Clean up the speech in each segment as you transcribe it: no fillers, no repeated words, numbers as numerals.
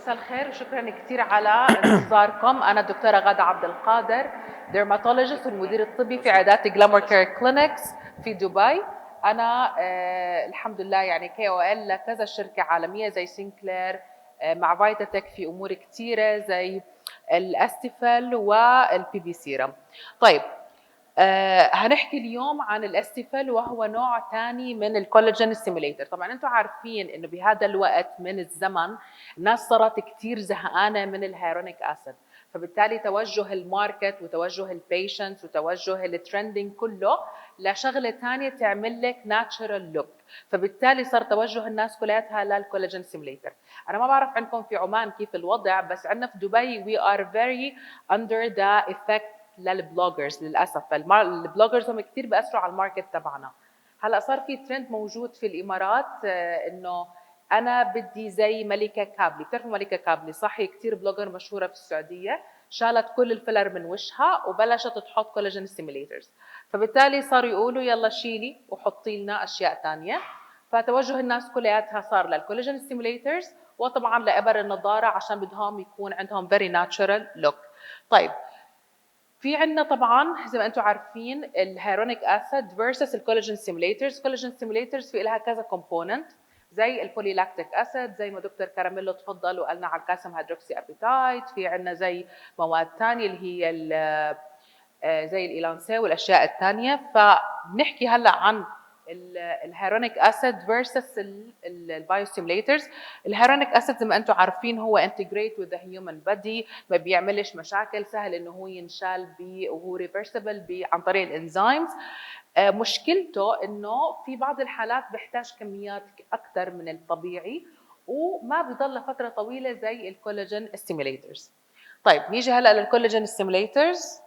مساء الخير وشكرا كثير على انتظاركم. أنا الدكتورة غادة عبد القادر، ديرماتولوجيست والمدير الطبي في عيادات جلامور كير كلينكس في دبي. أنا الحمد لله يعني KOL لكذا شركة عالمية زي سينكلير، مع فيتاتك في أمور كثيرة زي الأستيفيل والبي بي سيرم. طيب هنحكي اليوم عن الاستيفيل، وهو نوع ثاني من الكولاجين ستيميليتر. طبعا انتم عارفين انه بهذا الوقت من الزمن الناس صارت كثير زهقانه من الهيرونيك اسيد، فبالتالي توجه الماركت وتوجه البيشنتس وتوجه الترندنج كله لشغله ثانيه تعمل لك ناتشرال لوك، فبالتالي صار توجه الناس كلياتها للكولاجين ستيميليتر. انا ما بعرف عندكم في عمان كيف الوضع، بس عندنا في دبي we are very under the effect للبلوجرز. للاسف البلوجرز هم كثير بياثروا على الماركت تبعنا. هلا صار في ترند موجود في الامارات انه انا بدي زي ملكه كابلي. بتعرفوا ملكه كابلي صح؟ هي كثير بلوجر مشهوره في السعوديه، شالت كل الفيلر من وشها وبلشت تحط كولاجين ستيميليترز، فبالتالي صاروا يقولوا يلا شيلي وحطي لنا اشياء ثانيه. فتوجه الناس كلياتها صار للكولاجين ستيميليترز، وطبعا لابر النضاره عشان بدهم يكون عندهم فيري ناتشرال لوك. طيب في عندنا طبعا زي ما انتم عارفين الهيرونيك اسيد فيرسس الكولاجين ستيميليترز. الكولاجين ستيميليترز في لها كذا كومبوننت زي البوليلاكتيك اسيد، زي ما دكتور كاراميلو تفضل وقالنا على الكالسيوم هيدروكسي ابيتايت. في عندنا زي مواد ثانيه اللي هي زي الإيلانسي والاشياء الثانيه. فبنحكي هلا عن الهيرونيك اسيد فيرسس البايوستيميليترز. الهيرونيك اسيد زي ما انتم عارفين هو انتجريت وذ هيومن بودي، ما بيعملش مشاكل، سهل انه هو ينشال وهو ريفرسبل عن طريق الانزيمز. مشكلته انه في بعض الحالات بيحتاج كميات اكثر من الطبيعي وما بضل لفتره طويله زي الكولاجين ستيميليترز. طيب نيجي هلا للكولاجين ستيميليترز.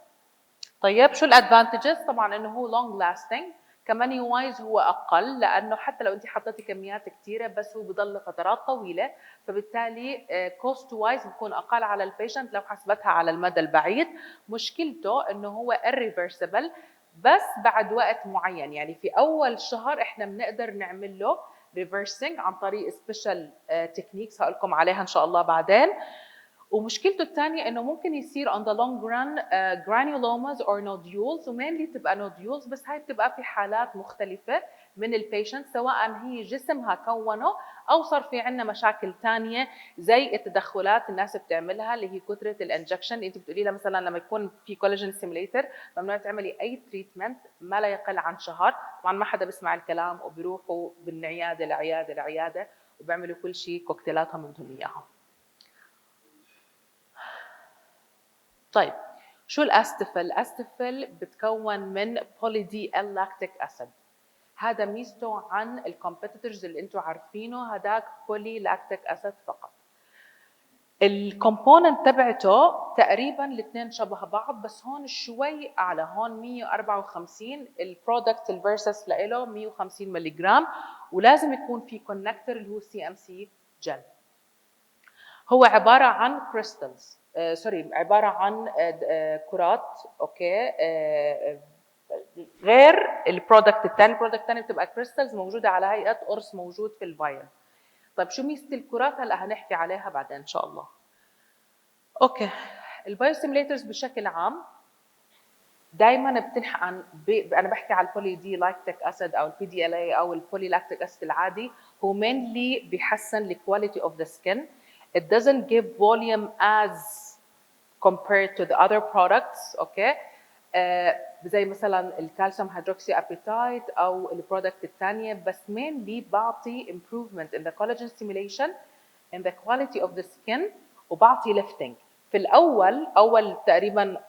طيب شو الادفانتجز؟ طبعا انه هو لونج لاستنج، كماني وايز هو اقل، لانه حتى لو انت حطيتي كميات كثيره بس هو بضل فترات طويله، فبالتالي كوست وايز بكون اقل على البيشنت لو حسبتها على المدى البعيد. مشكلته انه هو irreversible بس بعد وقت معين، يعني في اول شهر احنا بنقدر نعمل له ريفرسنج عن طريق سبيشال تكنيكس هقول لكم عليها ان شاء الله بعدين. ومشكلته الثانيه انه ممكن يصير on the long run granulomas or nodules، ومينلي تبقى nodules، بس هاي بتبقى في حالات مختلفه من البيشنت، سواء هي جسمها كونه او صار في عندنا مشاكل ثانيه زي التدخلات الناس بتعملها اللي هي كثره الانجكشن. انت بتقولي لها مثلا لما يكون في كولاجين ستيميليتر ممنوع تعملي اي تريتمنت ما لا يقل عن شهر. طبعا ما حدا بيسمع الكلام وبيروحوا من عياده لعياده لعياده وبيعملوا كل شيء كوكتيلاتهم بدهم اياها. طيب شو الاستيفيل؟ الاستيفيل بتكون من بولي دي ال لاكتيك اسيد. هذا ميزته عن الكومبيتيتورز اللي انتم عارفينه، هذاك بولي لاكتيك اسيد فقط. الكومبوننت تبعته تقريبا الاثنين شبه بعض، بس هون شوي اعلى، هون 154 البرودكت الفيرسس له 150 ملي جرام، ولازم يكون في كونكتور اللي هو سي ام سي جل. هو عباره عن كريستالز عباره عن كرات، اوكي، غير البرودكت الثاني. البرودكت الثاني بتبقى كريستالز موجوده على هيئه قرص موجود في الفايل. طيب شو ميزه الكرات؟ هلا هنحكي عليها بعدين ان شاء الله. اوكي، البايوستيميليترز بشكل عام دائما بتنحى عن انا بحكي على البولي دي لاكتيك اسيد او البي دي ال اي او البولي لاكتيك اسيد العادي. هو مينلي بيحسن الكواليتي اوف ذا سكين. It doesn't give volume as compared to the other products، اوكي. زي مثلا الكالسيوم هيدروكسي ابيتايت او البرودكت الثانيه، بس mainly بعطي improvement in the collagen stimulation in the quality of the skin، وبعطي lifting. في اول تقريبا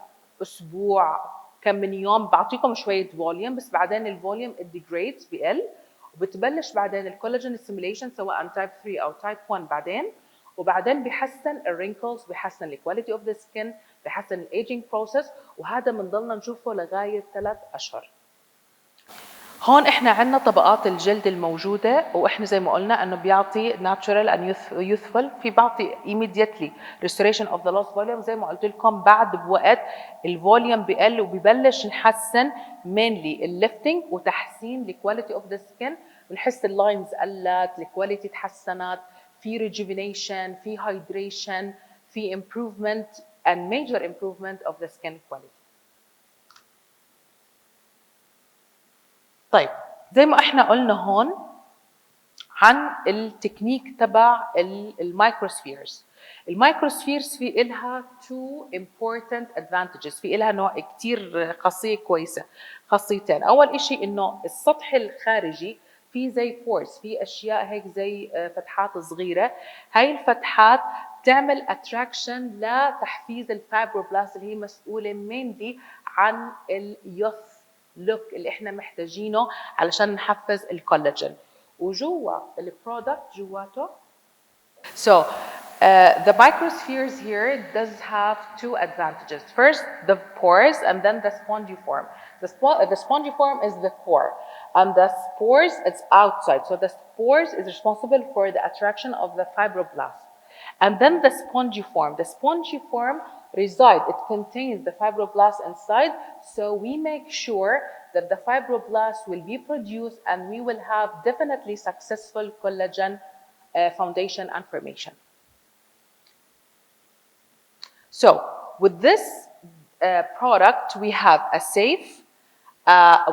اسبوع كم من يوم بعطيكم شويه فوليوم، بس بعدين الفوليوم degrades بقل، وبتبلش بعدين الكولاجين ستيميليشن سواء تايب 3 او تايب 1 بعدين، وبعدين بيحسن الرينكلز، بيحسن الكواليتي اوف ذا سكين، بيحسن الايجينج بروسيس، وهذا بنضلنا نشوفه لغايه 3 أشهر. هون احنا عندنا طبقات الجلد الموجوده، واحنا زي ما قلنا انه بيعطي ناتشورال اند يوثفul، في بعطي immediately restoration of the lost volume. زي ما قلت لكم بعد بوقت الفوليوم بقل وبيبلش نحسن mainly الليفتنج وتحسين الكواليتي اوف ذا سكين، بنحس اللاينز قلت، الكواليتي تحسنت، في rejuvenation, في hydration, في improvement and major improvement of the skin quality. طيب زي ما احنا قلنا هون عن التكنيك تبع المايكروسفيرز. المايكروسفيرز في إلها two important advantages، في إلها نوع كتير خاصية كويسة، خاصيتين. أول إشي إنه السطح الخارجي في زي بورز، في أشياء هيك زي فتحات صغيرة، هاي الفتحات تعمل اتراكشن لتحفيز الفايبروبلاست اللي هي مسؤولة mainly عن اليوث لوك اللي احنا محتاجينه علشان نحفز الكولاجين. وجوا البرودكت جواته. So the microspheres here does have two advantages. First, the pores, and then the spongiform. The spongiform is the core, and the spores is outside. So the spores is responsible for the attraction of the fibroblast. And then the spongiform. The spongiform reside, it contains the fibroblast inside, so we make sure that the fibroblast will be produced and we will have definitely successful collagen foundation and formation. So with this product, we have a safe,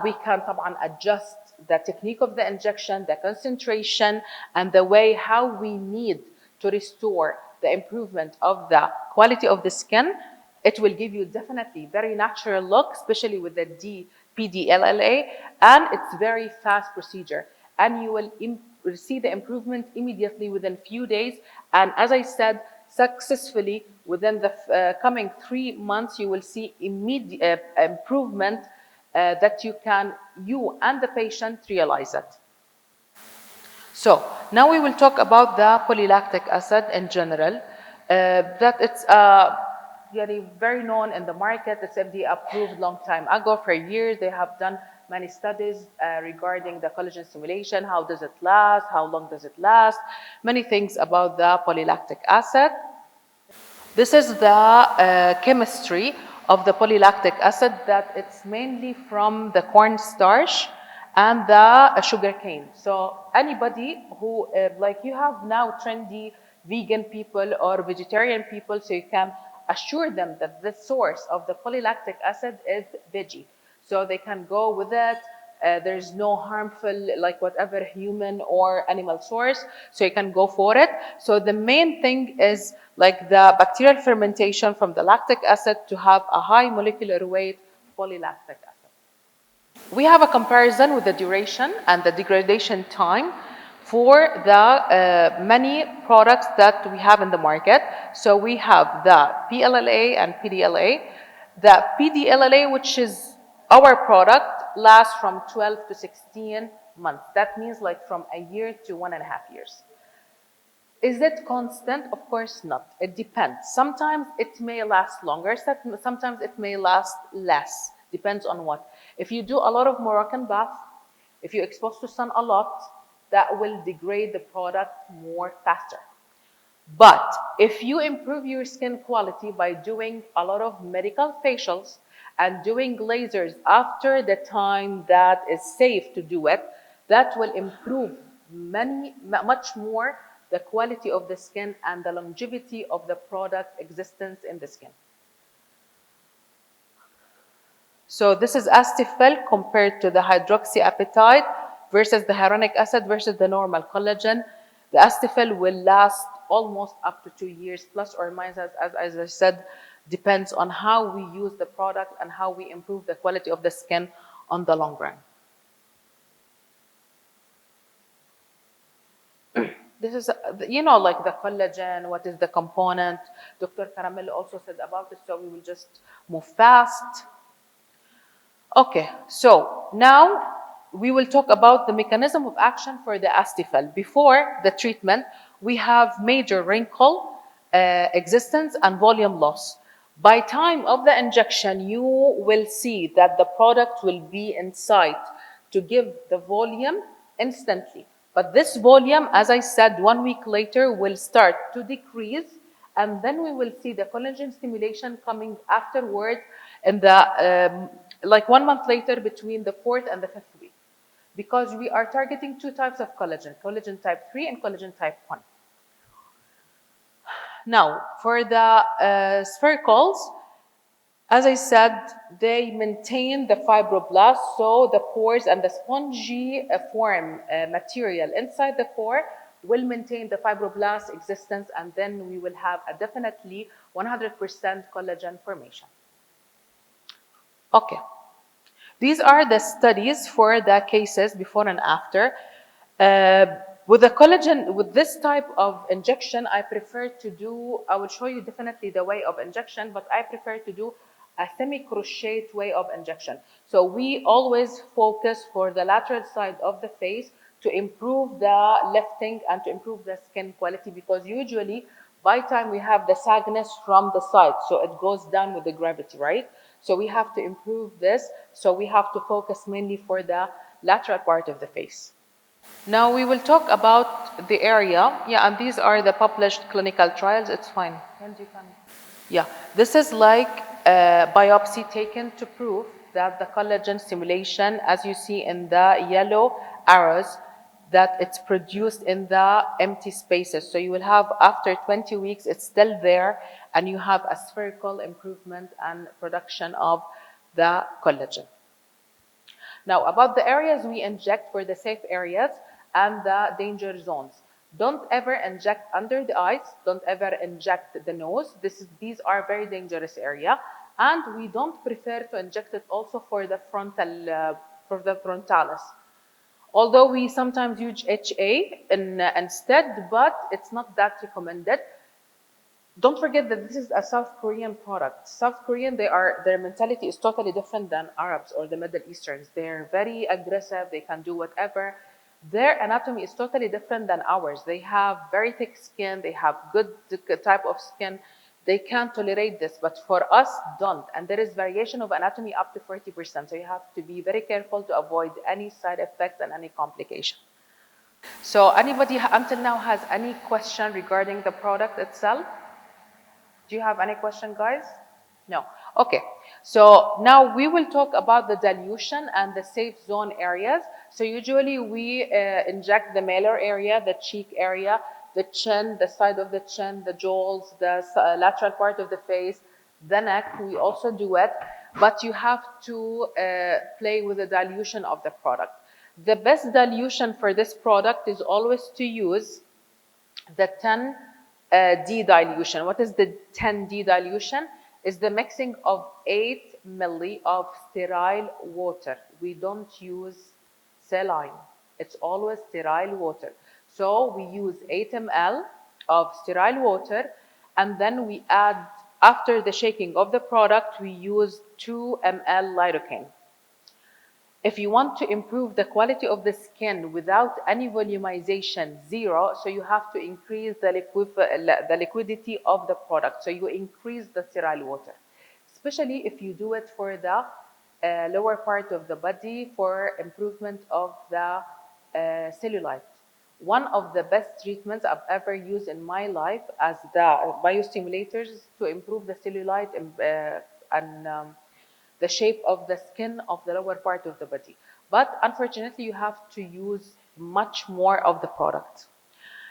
we can طبعا adjust the technique of the injection, the concentration, and the way how we need to restore the improvement of the quality of the skin. It will give you definitely very natural look, especially with the PDLLA, and it's very fast procedure. And you will see the improvement immediately within few days. And as I said, successfully within the coming 3 months, you will see immediate improvement that you and the patient realize it. So now we will talk about the polylactic acid in general. That it's very known in the market. It's FDA approved long time ago. For years, they have done many studies regarding the collagen stimulation. How does it last? How long does it last? Many things about the polylactic acid. This is the chemistry of the polylactic acid, that it's mainly from the cornstarch and the sugar cane. So anybody who, like you have now trendy vegan people or vegetarian people, so you can assure them that the source of the polylactic acid is veggie. So they can go with it. There's no harmful, like whatever human or animal source, so you can go for it. So the main thing is like the bacterial fermentation from the lactic acid to have a high molecular weight polylactic acid. We have a comparison with the duration and the degradation time for the many products that we have in the market. So we have the PLLA and PDLA. The PDLLA, which is our product, lasts from 12 to 16 months. That means like from a year to 1.5 years. Is it constant? Of course not. It depends. Sometimes it may last longer, sometimes it may last less. Depends on what. If you do a lot of Moroccan bath, if you're exposed to sun a lot, that will degrade the product more faster. But if you improve your skin quality by doing a lot of medical facials and doing lasers after the time that is safe to do it, that will improve much more the quality of the skin and the longevity of the product existence in the skin. So this is Aesthefill compared to the hydroxyapatite versus the hyaluronic acid versus the normal collagen. The Aesthefill will last almost up to 2 years, plus or minus, as I said, depends on how we use the product and how we improve the quality of the skin on the long run. This is, like the collagen, what is the component. Dr. Caramello also said about it, so we will just move fast. Okay, so now we will talk about the mechanism of action for the Aesthefill. Before the treatment, we have major wrinkle existence and volume loss. By time of the injection, you will see that the product will be inside to give the volume instantly. But this volume, as I said, 1 week later will start to decrease, and then we will see the collagen stimulation coming afterwards in the like 1 month later between the 4th and the 5th week, because we are targeting 2 types of collagen type 3 and collagen type 1. Now, for the sphericals, as I said, they maintain the fibroblasts, so the pores and the spongy form material inside the pore will maintain the fibroblast existence, and then we will have a definitely 100% collagen formation. Okay. These are the studies for the cases before and after. With the collagen, with this type of injection, I prefer to do, I will show you definitely the way of injection, but I prefer to do a semi-crochet way of injection. So we always focus for the lateral side of the face to improve the lifting and to improve the skin quality, because usually by time we have the sagness from the side, so it goes down with the gravity, right? So we have to improve this. So we have to focus mainly for the lateral part of the face. Now we will talk about the area. Yeah, and these are the published clinical trials. It's fine. Yeah, this is like a biopsy taken to prove that the collagen stimulation, as you see in the yellow arrows, that it's produced in the empty spaces. So you will have, after 20 weeks, it's still there, and you have a spherical improvement and production of the collagen. Now, about the areas we inject for the safe areas and the danger zones. Don't ever inject under the eyes. Don't ever inject the nose. These are very dangerous area. And we don't prefer to inject it also for the frontalis. Although we sometimes use HA instead, but it's not that recommended. Don't forget that this is a South Korean product. South Korean, their mentality is totally different than Arabs or the Middle Easterns. They're very aggressive. They can do whatever. Their anatomy is totally different than ours. They have very thick skin. They have good type of skin. They can't tolerate this. But for us, don't. And there is variation of anatomy up to 40%. So you have to be very careful to avoid any side effects and any complication. So anybody until now has any question regarding the product itself? Do you have any question, guys? No. Okay. So now we will talk about the dilution and the safe zone areas. So usually we inject the malar area, the cheek area, the chin, the side of the chin, the jowls, the lateral part of the face, the neck. We also do it, but you have to play with the dilution of the product. The best dilution for this product is always to use the 10D dilution. What is the 10D dilution? Is the mixing of 8 milli of sterile water. We don't use saline. It's always sterile water. So we use 8 ml of sterile water, and then we add, after the shaking of the product, we use 2 ml lidocaine. If you want to improve the quality of the skin without any volumization, zero, so you have to increase the liquidity of the product. So you increase the sterile water, especially if you do it for the lower part of the body for improvement of the cellulite. One of the best treatments I've ever used in my life as the biostimulators to improve the cellulite and the shape of the skin of the lower part of the body. But unfortunately, you have to use much more of the product.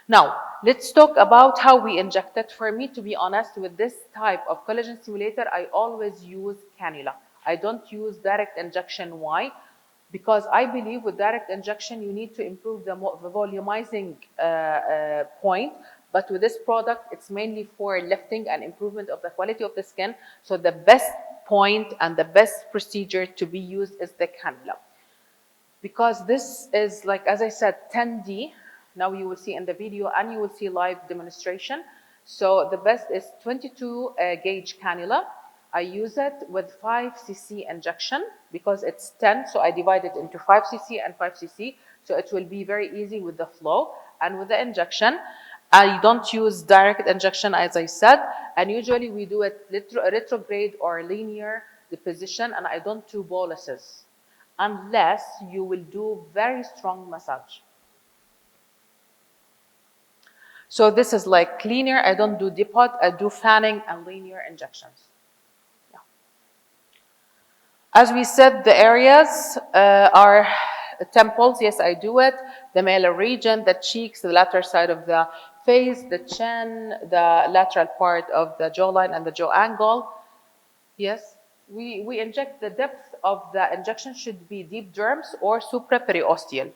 Now, let's talk about how we inject it. For me, to be honest, with this type of collagen stimulator, I always use cannula. I don't use direct injection. Why? Because I believe with direct injection, you need to improve the volumizing point. But with this product, it's mainly for lifting and improvement of the quality of the skin. So the best point and the best procedure to be used is the cannula. Because this is, like, as I said, 10D. Now you will see in the video and you will see live demonstration. So the best is 22 gauge cannula. I use it with 5 cc injection because it's 10. So I divide it into 5 cc and 5 cc. So it will be very easy with the flow and with the injection. I don't use direct injection, as I said, and usually we do it retrograde or linear deposition, and I don't do boluses unless you will do very strong massage. So this is like linear. I don't do depot. I do fanning and linear injections. Yeah. As we said, the areas are temples, yes, I do it. The malar region, the cheeks, the lateral side of the face, the chin, the lateral part of the jawline and the jaw angle. Yes, we inject. The depth of the injection should be deep derms or supraperiosteal.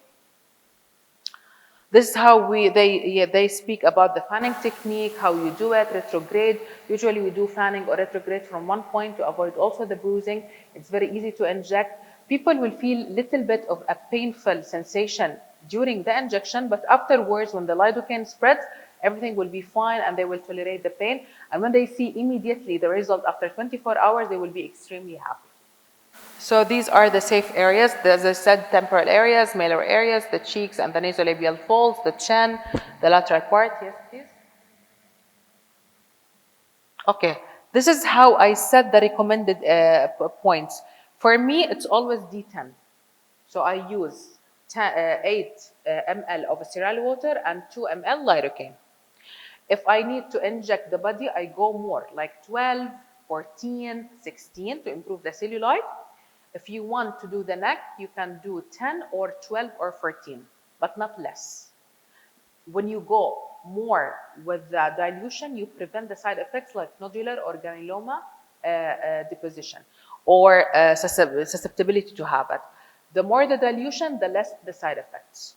This is how they speak about the fanning technique, how you do it, retrograde. Usually we do fanning or retrograde from one point to avoid also the bruising. It's very easy to inject. People will feel little bit of a painful sensation during the injection, but afterwards when the lidocaine spreads, everything will be fine and they will tolerate the pain. And when they see immediately the result after 24 hours, they will be extremely happy. So these are the safe areas. As I said, temporal areas, malar areas, the cheeks and the nasolabial folds, the chin, the lateral part. Yes, please. Okay, this is how I set the recommended points. For me, it's always D10. So I use 8 ml of sterile water and 2 ml lidocaine. If I need to inject the body, I go more, like 12, 14, 16 to improve the cellulite. If you want to do the neck, you can do 10 or 12 or 14, but not less. When you go more with the dilution, you prevent the side effects like nodular or granuloma deposition or susceptibility to have it. The more the dilution, the less the side effects.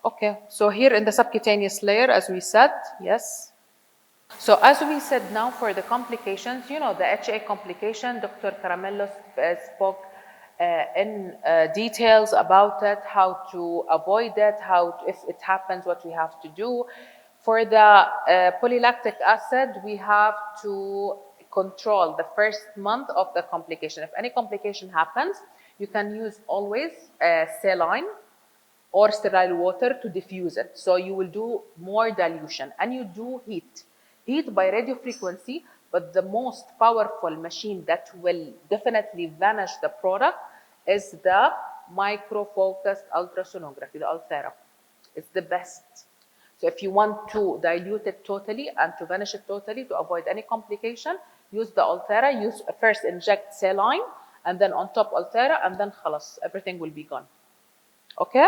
Okay, so here in the subcutaneous layer, as we said, yes. So as we said now for the complications, you know, the HA complication, Dr. Caramello spoke in details about it, how to avoid it, if it happens, what we have to do. For the polylactic acid, we have to control the first month of the complication. If any complication happens, you can use always saline or sterile water to diffuse it. So you will do more dilution and you do heat. Heat by radio frequency, but the most powerful machine that will definitely vanish the product is the micro-focused ultrasonography, the Ulthera. It's the best. So if you want to dilute it totally and to vanish it totally to avoid any complication, use the Ulthera. First inject saline and then on top Ulthera and then khalas, everything will be gone. Okay?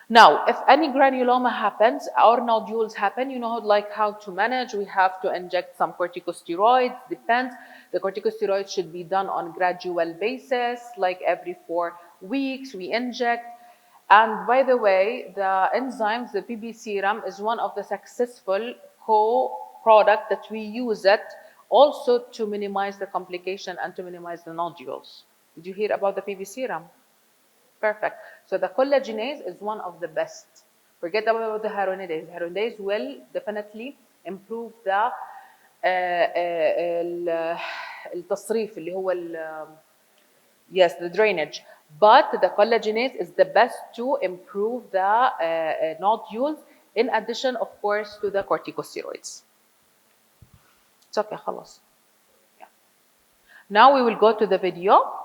Now, if any granuloma happens or nodules happen, you know like how to manage. We have to inject some corticosteroids, depends. The corticosteroids should be done on gradual basis, like every 4 weeks we inject. And by the way, the enzymes, the PB serum is one of the successful co-product that we use it also to minimize the complication and to minimize the nodules. Did you hear about the PB serum? Perfect. So the collagenase is one of the best. Forget about the hyaluronidase. Hyaluronidase will definitely improve the التصريف اللي هو yes, the drainage. But the collagenase is the best to improve the nodules in addition, of course, to the corticosteroids. It's okay, خلاص. Yeah. Now we will go to the video.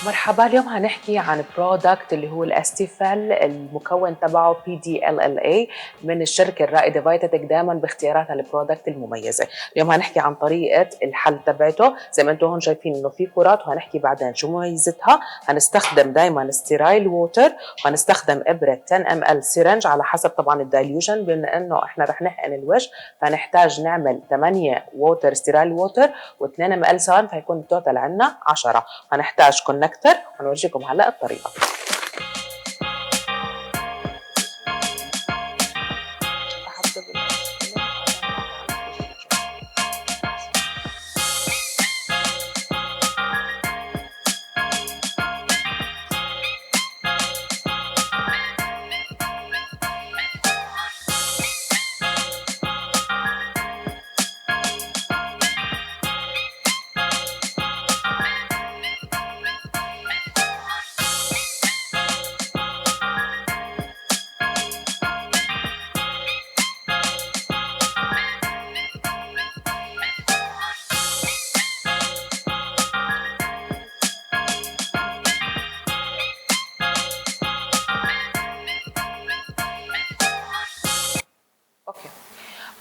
مرحبا، اليوم هنحكي عن برودكت اللي هو الاستيفيل، المكون تبعه PDLLA من الشركه الرائده فيتاتك دائما باختياراتها البرودكت المميزه. اليوم هنحكي عن طريقه الحل تبعته، زي ما انتم هون شايفين انه في كرات وهنحكي بعدين شو مميزتها. هنستخدم دائما ستيرايل ووتر وهنستخدم ابره 10 ml سيرنج على حسب طبعا الدايليوشن، بما انه احنا رح نحقن الوجه فنحتاج نعمل 8 ووتر ستيرايل ووتر و2 ml سان، فيكون التوتال عندنا 10. هنحتاج كونكتر ونورجيكم هلا الطريقه.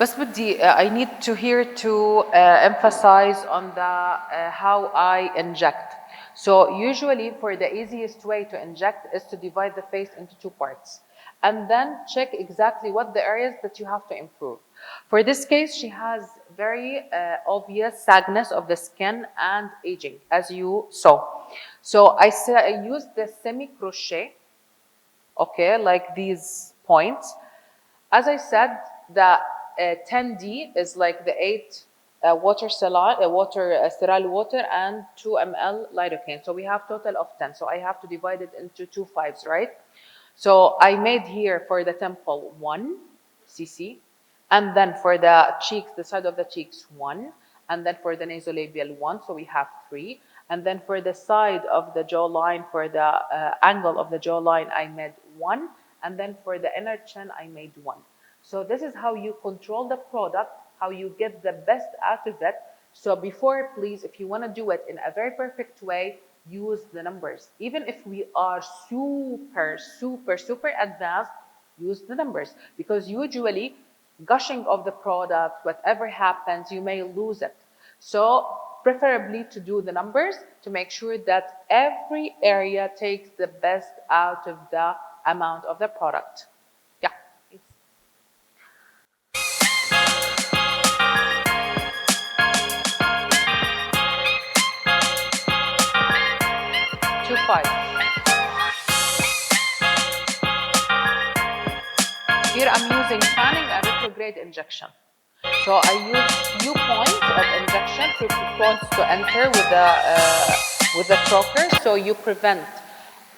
بس بدي I need to here to emphasize on the how I inject. So usually for the easiest way to inject is to divide the face into two parts and then check exactly what the areas that you have to improve. For this case, she has very obvious sagness of the skin and aging, as you saw. So I used the semi-crochet, okay, like these points. As I said, the 10D is like the 8 sterile water and 2 ml lidocaine. So we have total of 10. So I have to divide it into 2 fives, right? So I made here for the temple 1 cc, and then for the cheeks, the side of the cheeks 1, and then for the nasolabial 1. So we have 3. And then for the side of the jawline, for the angle of the jawline, I made 1. And then for the inner chin, I made 1. So this is how you control the product, how you get the best out of it. So before, please, if you want to do it in a very perfect way, use the numbers. Even if we are super advanced, use the numbers. Because usually, gushing of the product, whatever happens, you may lose it. So preferably to do the numbers to make sure that every area takes the best out of the amount of the product. Yeah. 2.5. Here I'm using fanning and retrograde injection. So I use few points of injection, few points to enter with the trocar. So you prevent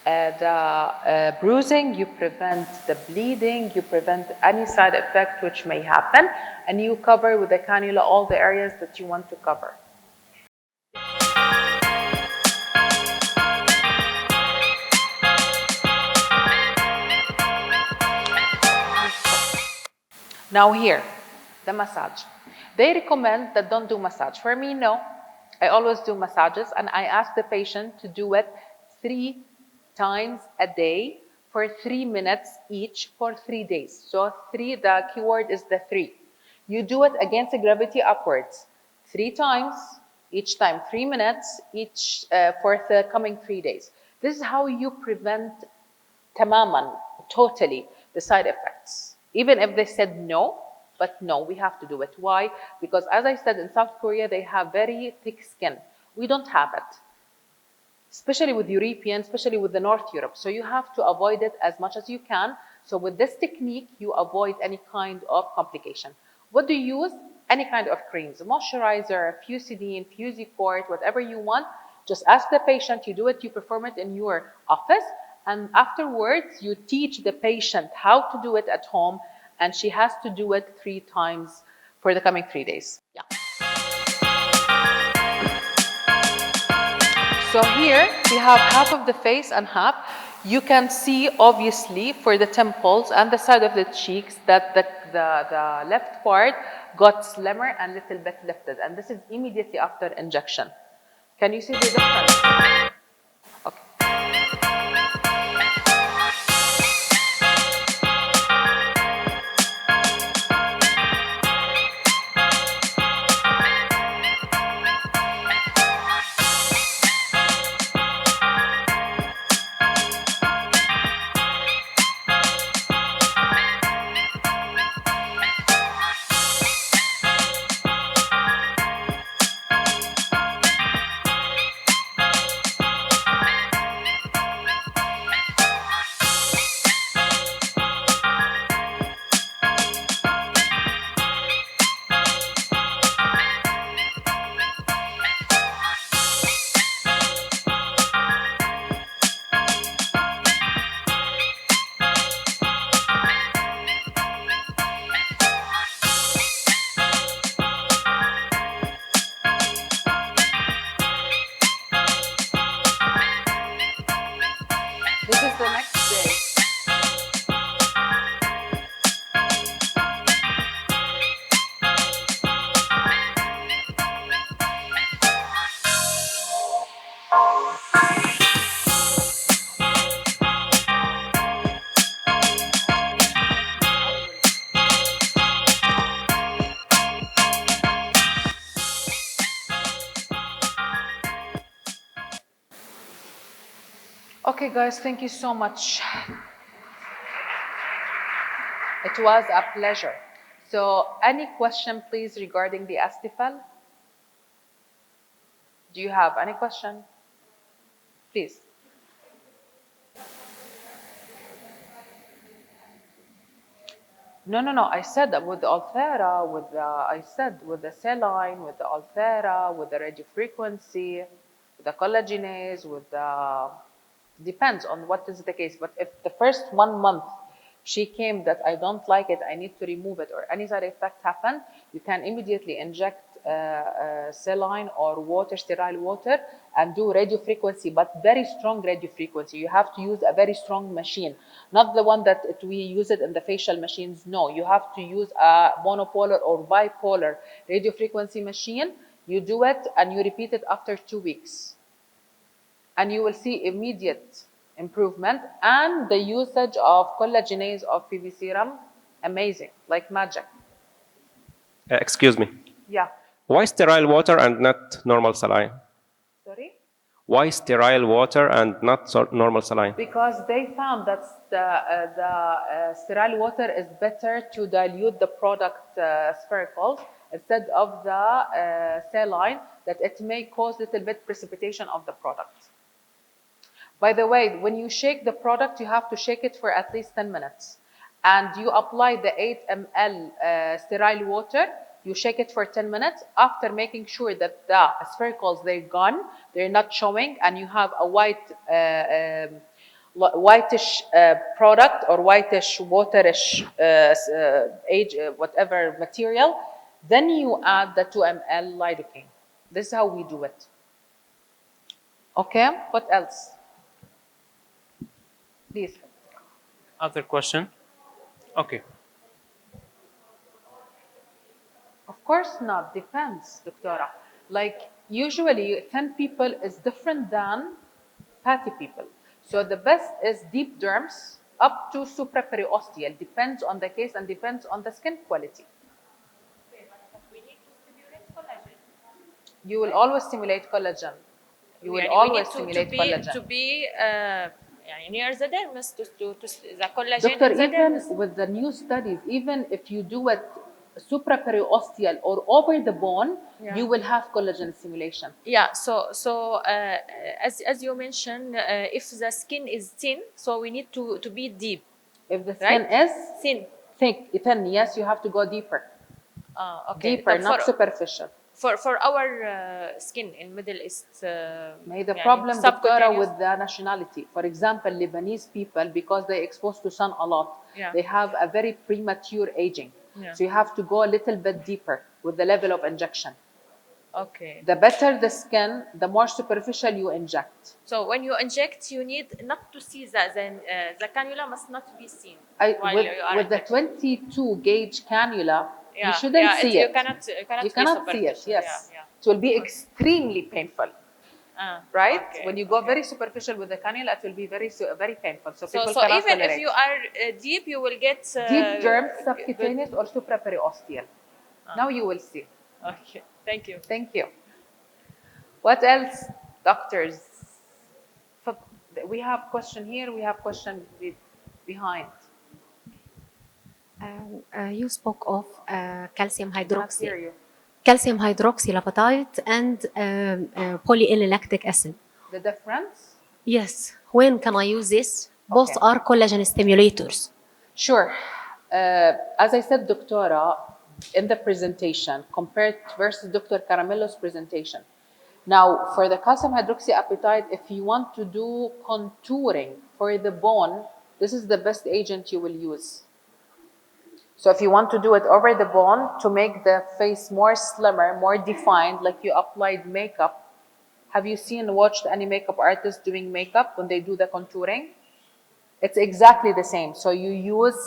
the bruising, you prevent the bleeding, you prevent any side effect which may happen, and you cover with the cannula all the areas that you want to cover. Now here, the massage. They recommend that don't do massage. For me, no. I always do massages, and I ask the patient to do it 3 times a day for 3 minutes each for 3 days. So 3, the keyword is the 3. You do it against the gravity upwards 3 times, each time 3 minutes, each for the coming 3 days. This is how you prevent tamaman, totally, the side effects. Even if they said no, but no, we have to do it. Why? Because as I said, in South Korea, they have very thick skin. We don't have it, especially with European, especially with the North Europe. So you have to avoid it as much as you can. So with this technique, you avoid any kind of complication. What do you use? Any kind of creams, moisturizer, Fusidine, Fusiport, whatever you want. Just ask the patient, you do it, you perform it in your office. And afterwards, you teach the patient how to do it at home, and she has to do it 3 times for the coming 3 days. Yeah. So here we have half of the face and half. You can see obviously for the temples and the side of the cheeks that the left part got slimmer and a little bit lifted, and this is immediately after injection. Can you see the difference? Okay. This is the next day. Okay, guys, thank you so much. It was a pleasure. So, any question, please, regarding the Aesthefill? Do you have any question? Please. No. I said that with the Althera, I said with the saline, with the Althera, with the radiofrequency, with the collagenase, with the depends on what is the case. But if the first 1 month she came that I don't like it, I need to remove it, or any side effect happen, you can immediately inject saline or water, sterile water, and do radiofrequency, but very strong radiofrequency. You have to use a very strong machine, not the one that we use it in the facial machines. No, you have to use a monopolar or bipolar radiofrequency machine. You do it and you repeat it after 2 weeks. And you will see immediate improvement, and the usage of collagenase of PV serum, amazing, like magic. Excuse me. Yeah. Why sterile water and not normal saline? Sorry? Why sterile water and not normal saline? Because they found that the sterile water is better to dilute the product sphericals instead of the saline, that it may cause a little bit precipitation of the product. By the way, when you shake the product, you have to shake it for at least 10 minutes. And you apply the 8 ml sterile water, you shake it for 10 minutes after making sure that the sphericals, they're gone, they're not showing, and you have a whitish product or whitish, waterish, whatever material, then you add the 2 ml lidocaine. This is how we do it. Okay, what else? Please. Other question? Okay. Of course not. Depends, Doctora. Like usually, thin people is different than fatty people. So the best is deep derms up to supraperiosteal. Depends on the case and depends on the skin quality. We need to stimulate collagen. You will always stimulate collagen. You will يعني always we need stimulate collagen. to be يعني near the dermis to the collagen Doctor, in the even dermis. with the new studies, even if you do it supraperiosteal or over the bone, Yeah. you will have collagen stimulation. Yeah, so as you mentioned, if the skin is thin, so we need to be deep. If the skin Right? is thin, yes, you have to go deeper. Okay. Deeper, طب not superficial. For our skin in Middle East, May the يعني problem, Doctora, subcutaneous. with the nationality. For example, Lebanese people, because they exposed to sun a lot, Yeah. they have a very premature aging. Yeah. So you have to go a little bit deeper with the level of injection. Okay. The better the skin, the more superficial you inject. So when you inject, you need not to see the cannula must not be seen while With, you are with the injecting. 22 gauge cannula, Yeah, you shouldn't see You it. cannot You be cannot see it, superficial. yes. Yeah. It will be extremely painful. Right? Okay, When you go okay. very superficial with the cannula, it will be very painful. So people So cannot even tolerate. if you are deep, you will get Deep derm, subcutaneous, or supraperiosteal. Now you will see. Okay, thank you. Thank you. What else, doctors? We have question here. We have question behind. You spoke of calcium Cannot hydroxy, hear you. calcium hydroxylapatite, and polylactic acid. The difference? Yes. When can I use this? Both Okay. are collagen stimulators. Sure. As I said, Doctora, in the presentation, compared versus Dr. Caramello's presentation. Now, for the calcium hydroxyapatite, if you want to do contouring for the bone, this is the best agent you will use. So if you want to do it over the bone to make the face more slimmer, more defined, like you applied makeup. Have you watched any makeup artist doing makeup when they do the contouring? It's exactly the same. So you use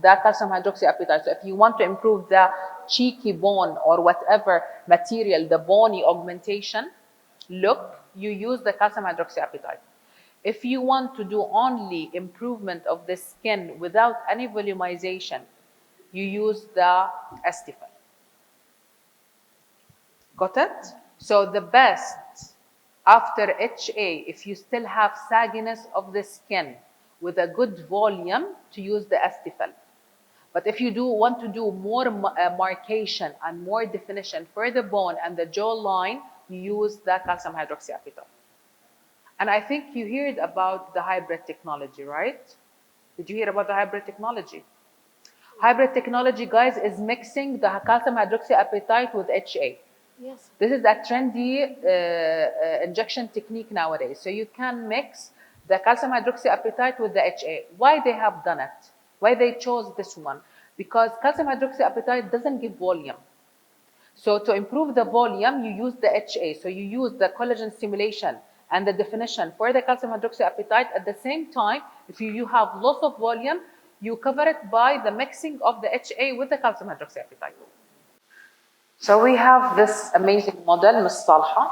the calcium hydroxyapatite. So if you want to improve the cheeky bone or whatever material, the bony augmentation look, you use the calcium hydroxyapatite. If you want to do only improvement of the skin without any volumization, you use the Aesthefill. Got it? So the best After HA, if you still have sagginess of the skin with a good volume, to use the Aesthefill. But if you want to do more marcation and more definition for the bone and the jawline, you use the calcium hydroxyapatite. And I think you heard about the hybrid technology, right? Did you hear about the hybrid technology? Hybrid technology, guys, is mixing the calcium hydroxyapatite with HA. Yes. This is a trendy injection technique nowadays. So you can mix the calcium hydroxyapatite with the HA. Why they have done it? Why they chose this one? Because calcium hydroxyapatite doesn't give volume. So to improve the volume, you use the HA. So you use the collagen stimulation and the definition for the calcium hydroxyapatite. At the same time, if you have loss of volume, you cover it by the mixing of the HA with the calcium hydroxyapatite. So we have this amazing model, Miss Salha.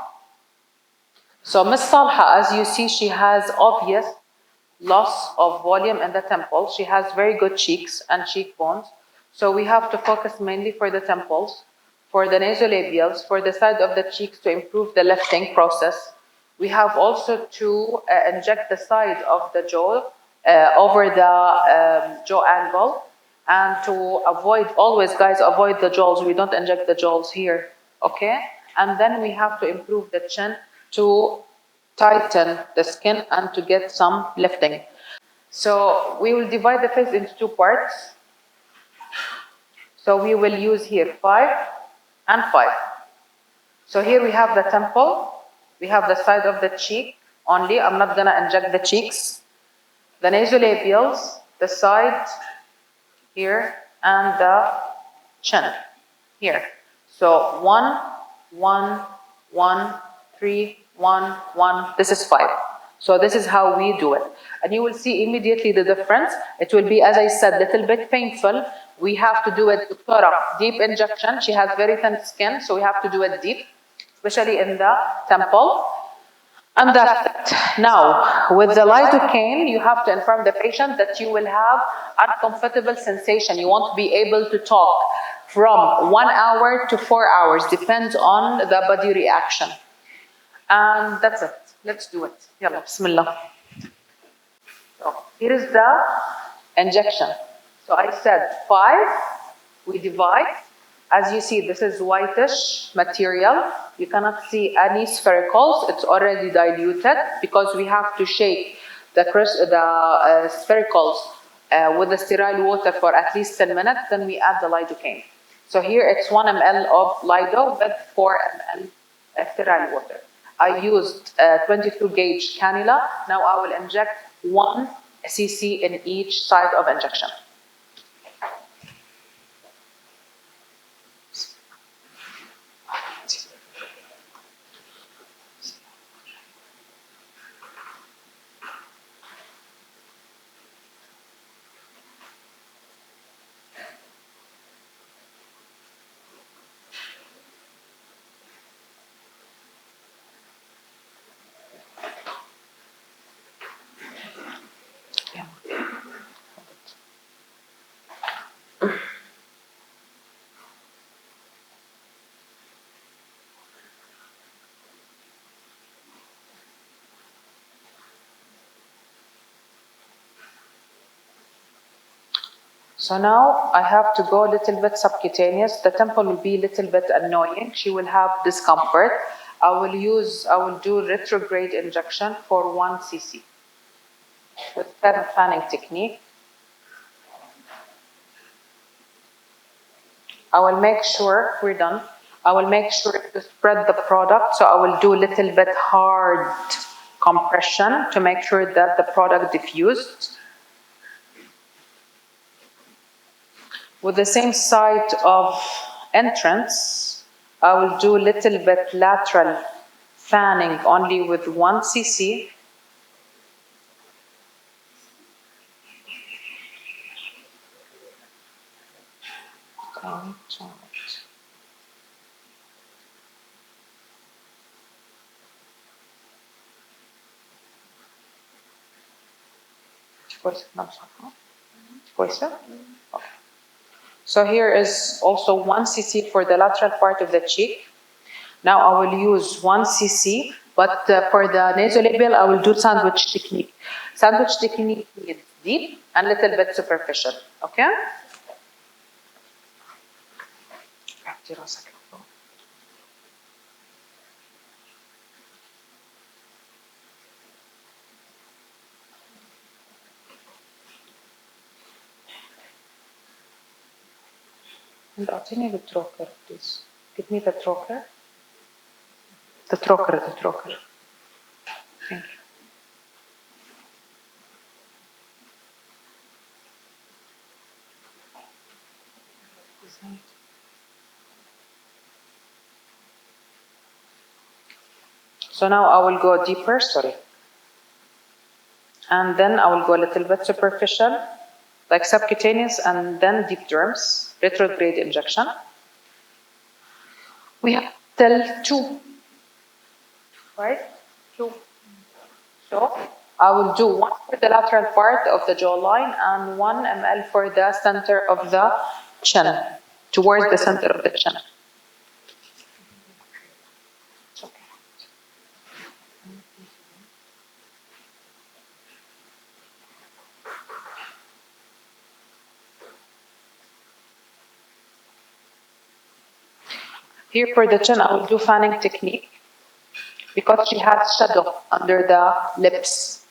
So Miss Salha, as you see, she has obvious loss of volume in the temple. She has very good cheeks and cheekbones. So we have to focus mainly for the temples, for the nasolabials, for the side of the cheeks to improve the lifting process. We have also to inject the side of the jaw over the jaw angle, and to avoid, always guys, avoid the jawls. We don't inject the jawls here, okay? And then we have to improve the chin to tighten the skin and to get some lifting. So we will divide the face into two parts. So we will use here 5 and 5. So here we have the temple, we have the side of the cheek only. I'm not gonna inject the cheeks. The nasolabials, the side here, and the chin here. So 1, 1, 1, 3, 1, 1. This is 5. So this is how we do it. And you will see immediately the difference. It will be, as I said, a little bit painful. We have to do it deep injection. She has very thin skin, so we have to do it deep, especially in the temple. And that's it. Now, with the lidocaine, you have to inform the patient that you will have uncomfortable sensation. You won't be able to talk from 1 hour to 4 hours, depends on the body reaction. And that's it. Let's do it. Yalla, bismillah. So here is the injection. So I said 5, we divide. As you see, this is whitish material. You cannot see any sphericals. It's already diluted because we have to shake the sphericals with the sterile water for at least 10 minutes. Then we add the lidocaine. So here it's 1 ml of lido with 4 ml sterile water. I used 22 gauge cannula. Now I will inject 1 cc in each side of injection. So now I have to go a little bit subcutaneous. The temple will be a little bit annoying. She will have discomfort. I will do retrograde injection for 1 cc with fanning technique. I will make sure, we're done. I will make sure to spread the product. So I will do a little bit hard compression to make sure that the product diffused. With the same site of entrance, I will do a little bit lateral fanning only with 1 cc. So here is also 1 cc for the lateral part of the cheek. Now I will use 1 cc But for the nasolabial, I will do sandwich technique. Sandwich technique means deep and little bit superficial. Okay? And أعطيني التروكر please. Give me the troker. The troker. Thank you. So now I will go deeper, sorry. And then I will go a little bit superficial, like subcutaneous, and then deep derms, retrograde injection. We have till 2, right? 2. So I will do 1 for the lateral part of the jawline and 1 ml for the center of the chin, towards the center of the chin. Here for the chin, I will do fanning technique because she has shadow under the lips.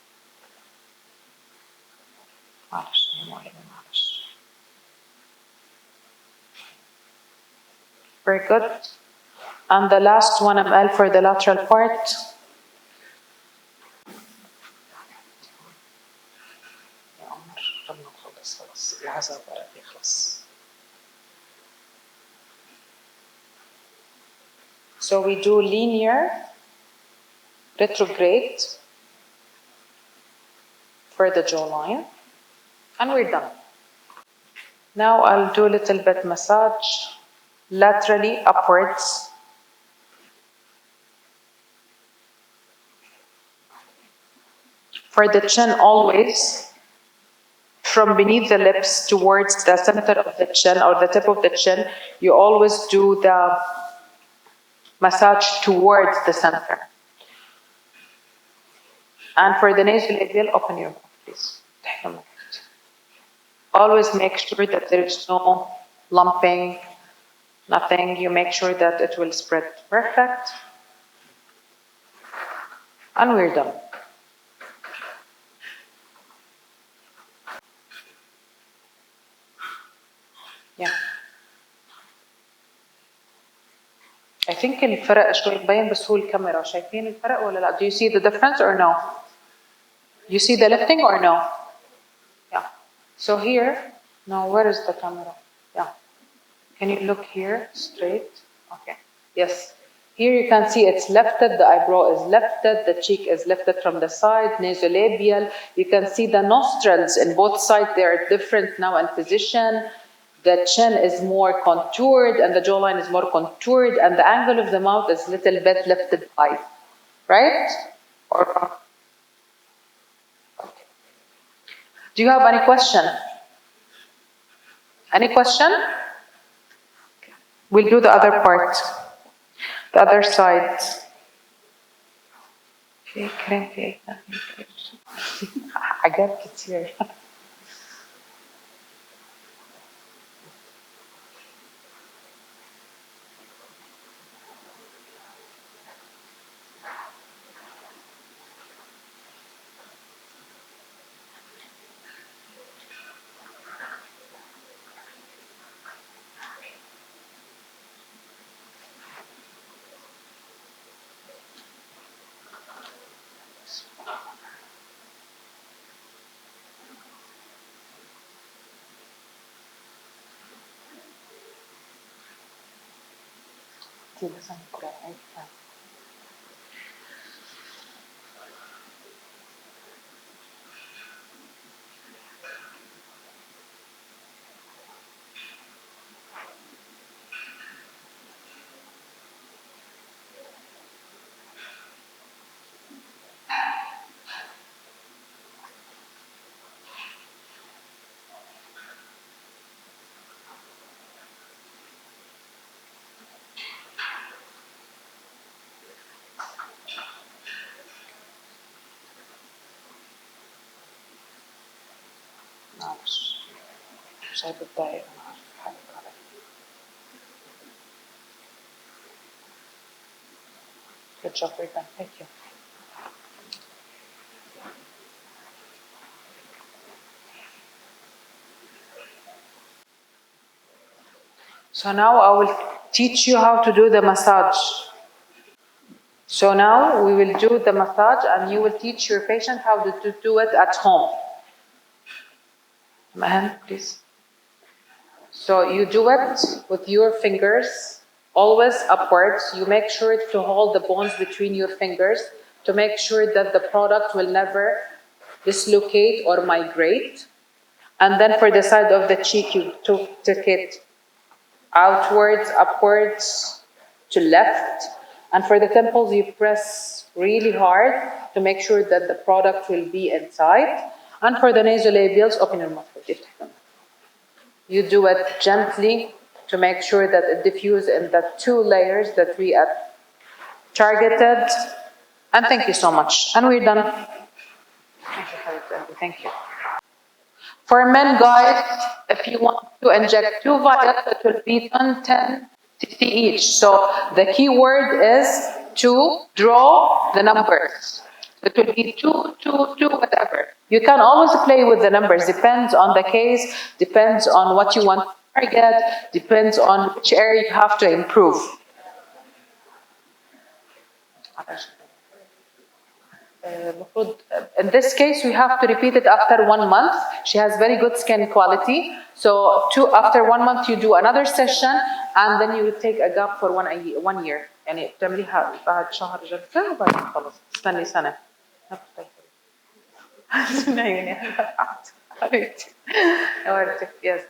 Very good. And the last 1 ml for the lateral part. So we do linear, retrograde for the jawline, and we're done. Now I'll do a little bit massage laterally upwards. For the chin, always from beneath the lips towards the center of the chin or the tip of the chin, you always do the massage towards the center. And for the nasolabial, open your mouth, please. Always make sure that there is no lumping, nothing. You make sure that it will spread perfect. And we're done. Yeah. I think الفرق شوي مبين بس هو الكاميرا شايفين الفرق ولا لا؟ Do you see the difference or no? You see the lifting or no? Yeah. So here, now where is the camera? Yeah. Can you look here straight? Okay. Yes. Here you can see it's lifted, the eyebrow is lifted, the cheek is lifted from the side, nasolabial. You can see the nostrils in both sides, they are different now in position. The chin is more contoured and the jawline is more contoured and the angle of the mouth is a little bit lifted high. Right? Or okay. Do you have any question? Any question? We'll do the other part. The other side. I got it here. معلش مش هتتضايق. Good job, Rita. Thank you. So now I will teach you how to do the massage. So now we will do the massage and you will teach your patient how to do it at home. My hand, please. So you do it with your fingers, always upwards. You make sure to hold the bones between your fingers to make sure that the product will never dislocate or migrate. And then for the side of the cheek, you take it outwards, upwards, to left. And for the temples, you press really hard to make sure that the product will be inside. And for the nasolabials, open your mouth. You do it gently to make sure that it diffuses in the 2 layers that we have targeted. And thank you so much. And we're done. Thank you. For men, guys, if you want to inject 2 vials, it will be 10 cc each. So the key word is to draw the numbers. It will be 2, 2, 2, whatever. You can always play with the numbers. Depends on the case, depends on what you want to target, depends on which area you have to improve. In this case, we have to repeat it after 1 month. She has very good skin quality. So after 1 month, you do another session, and then you will take a gap for 1 year. يعني بتعمليها بعد شهر جلسة وبعدين خلص تستني سنة. Yes.